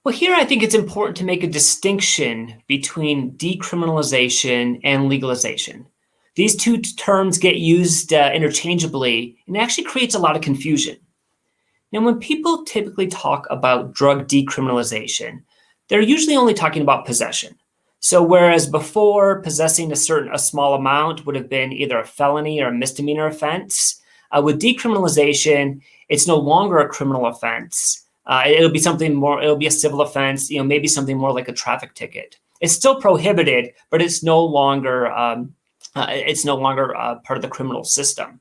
Well, here I think it's important to make a distinction between decriminalization and legalization. These two terms get used interchangeably and it actually creates a lot of confusion. Now, when people typically talk about drug decriminalization, they're usually only talking about possession. So whereas before possessing a small amount would have been either a felony or a misdemeanor offense, with decriminalization, it's no longer a criminal offense. It'll be something more. It'll be a civil offense. Maybe something more like a traffic ticket. It's still prohibited, but it's no longer part of the criminal system.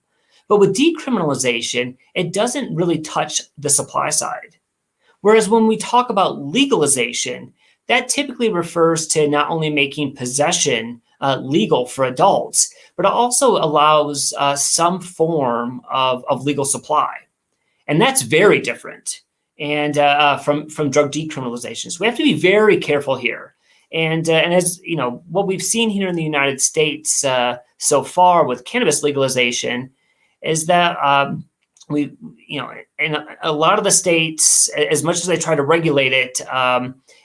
But with decriminalization, it doesn't really touch the supply side. Whereas when we talk about legalization, that typically refers to not only making possession legal for adults, but it also allows some form of legal supply. And that's very different from drug decriminalization. So we have to be very careful here. And as you know, what we've seen here in the United States so far with cannabis legalization is that in a lot of the states, as much as they try to regulate it,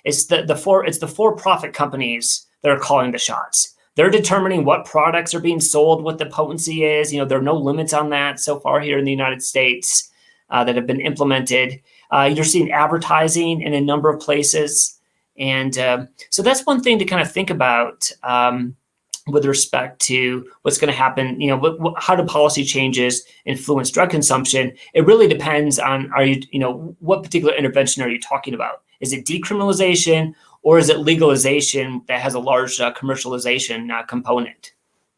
it's the for-profit companies that are calling the shots. They're determining what products are being sold, what the potency is. There are no limits on that so far here in the United States that have been implemented. You're seeing advertising in a number of places. And so that's one thing to kind of think about with respect to what's going to happen. How do policy changes influence drug consumption? It really depends on what particular intervention are you talking about? Is it decriminalization or is it legalization that has a large commercialization component?